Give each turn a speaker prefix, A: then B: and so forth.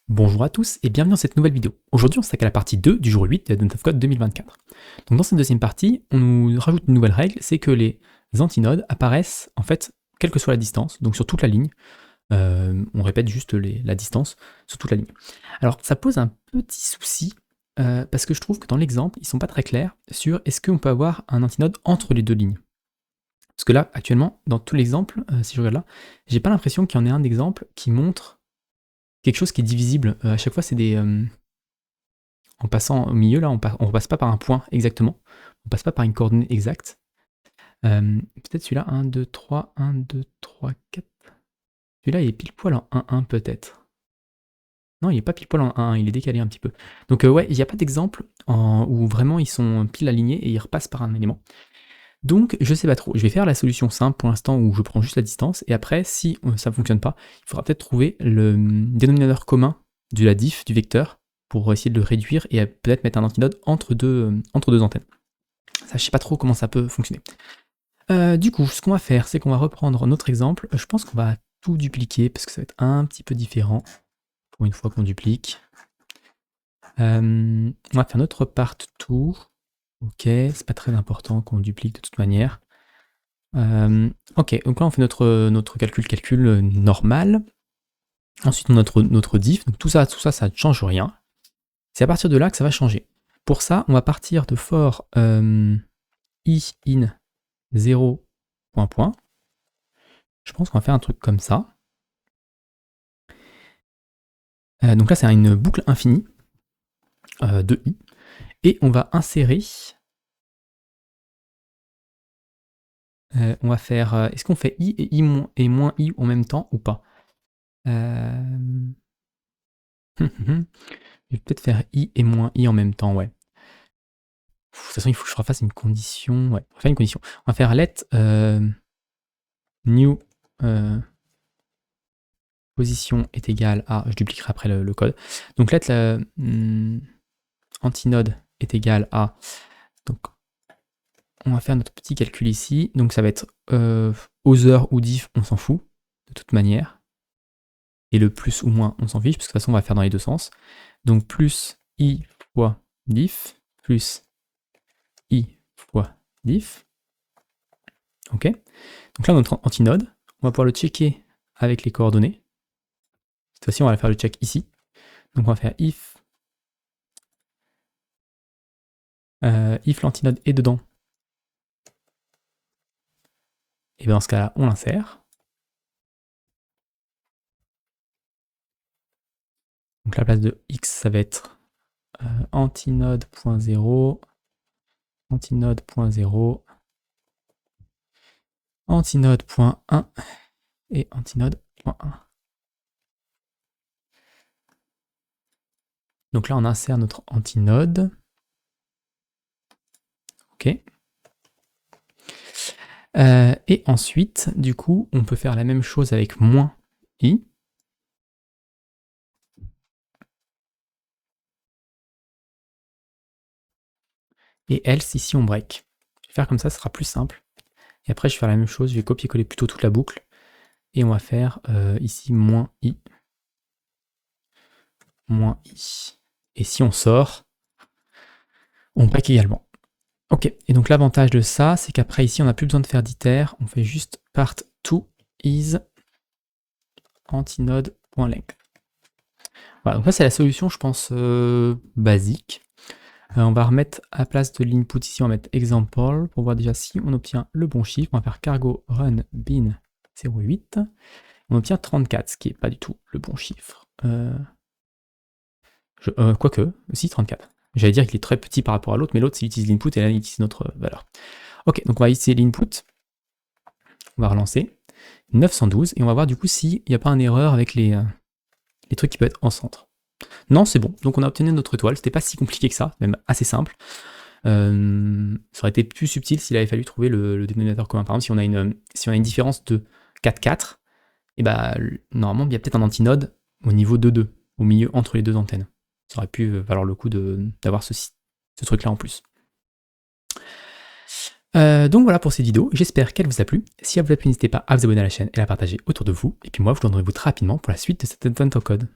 A: Bonjour à tous et bienvenue dans cette nouvelle vidéo. Aujourd'hui on s'attaque à la partie 2 du jour 8 de Dawn of Code 2024. Donc dans cette deuxième partie, on nous rajoute une nouvelle règle, c'est que les antinodes apparaissent en fait quelle que soit la distance, donc sur toute la ligne. On répète juste la distance sur toute la ligne. Alors ça pose un petit souci parce que je trouve que dans l'exemple, ils sont pas très clairs sur est-ce qu'on peut avoir un antinode entre les deux lignes. Parce que là, actuellement, dans tout l'exemple, si je regarde là, j'ai pas l'impression qu'il y en ait un exemple qui montre quelque chose qui est divisible. À chaque fois, c'est des... en passant au milieu, là, on passe pas par un point exactement. On passe pas par une coordonnée exacte. Peut-être celui-là, 1, 2, 3, 1, 2, 3, 4. Celui-là, il est pile poil en 1, 1 peut-être. Non, il est pas pile poil en 1, 1, il est décalé un petit peu. Donc ouais, il n'y a pas d'exemple où vraiment ils sont pile alignés et ils repassent par un élément. Donc, je sais pas trop. Je vais faire la solution simple pour l'instant où je prends juste la distance. Et après, si ça ne fonctionne pas, il faudra peut-être trouver le dénominateur commun de la diff, du vecteur, pour essayer de le réduire et peut-être mettre un antinode entre deux antennes. Ça, je sais pas trop comment ça peut fonctionner. Du coup, ce qu'on va faire, c'est qu'on va reprendre notre exemple. Je pense qu'on va tout dupliquer parce que ça va être un petit peu différent pour une fois qu'on duplique. On va faire notre part tour. Ok, c'est pas très important qu'on duplique de toute manière. Ok, donc là on fait notre calcul normal. Ensuite on a notre diff, donc tout ça ne change rien. C'est à partir de là que ça va changer. Pour ça, on va partir de for i in 0 point point. Je pense qu'on va faire un truc comme ça. Donc là c'est une boucle infinie de i. Et on va insérer... on va faire... est-ce qu'on fait i et i moins i en même temps ou pas? Je vais peut-être faire i et moins i en même temps, ouais. De toute façon, il faut que je refasse une condition. Ouais, on va faire une condition. On va faire let new position est égal à... Je dupliquerai après le code. Donc let antinode est égal à... Donc, on va faire notre petit calcul ici. Donc ça va être other ou diff, on s'en fout, de toute manière. Et le plus ou moins, on s'en fiche, parce que de toute façon, on va faire dans les deux sens. Donc plus i fois diff, plus i fois diff. Ok. Donc là, notre antinode, on va pouvoir le checker avec les coordonnées. Cette fois-ci, on va faire le check ici. Donc on va faire if l'antinode est dedans. Et bien dans ce cas-là, on l'insère. Donc la place de x, ça va être antinode.0, antinode.0, antinode.1 et antinode.1. Donc là, on insère notre antinode. Ok. Et ensuite, du coup, on peut faire la même chose avec moins i. Et else, ici, on break. Je vais faire comme ça, ce sera plus simple. Et après, je vais faire la même chose, je vais copier-coller plutôt toute la boucle. Et on va faire ici moins i. Moins i. Et si on sort, on break également. Ok, et donc l'avantage de ça, c'est qu'après ici, on n'a plus besoin de faire d'iter, on fait juste part to is antinode.length. Voilà, donc ça c'est la solution, je pense, basique. On va remettre à la place de l'input ici, on va mettre example pour voir déjà si on obtient le bon chiffre. On va faire cargo run bin 08. On obtient 34, ce qui n'est pas du tout le bon chiffre. Quoique, si 34. J'allais dire qu'il est très petit par rapport à l'autre, mais l'autre, il utilise l'input et là, il utilise notre valeur. Ok, donc on va utiliser l'input. On va relancer. 912, et on va voir du coup s'il n'y a pas une erreur avec les trucs qui peuvent être en centre. Non, c'est bon. Donc on a obtenu notre étoile. C'était pas si compliqué que ça, même assez simple. Ça aurait été plus subtil s'il avait fallu trouver le dénominateur commun. Par exemple, si on a une différence de 4, 4, et bah, normalement, il y a peut-être un antinode au niveau de 2, au milieu entre les deux antennes. Ça aurait pu valoir le coup d'avoir ce truc-là en plus. Donc voilà pour cette vidéo, j'espère qu'elle vous a plu. Si elle vous a plu, n'hésitez pas à vous abonner à la chaîne et à la partager autour de vous. Et puis moi, je vous donnerai très rapidement pour la suite de cette Dawn of Code.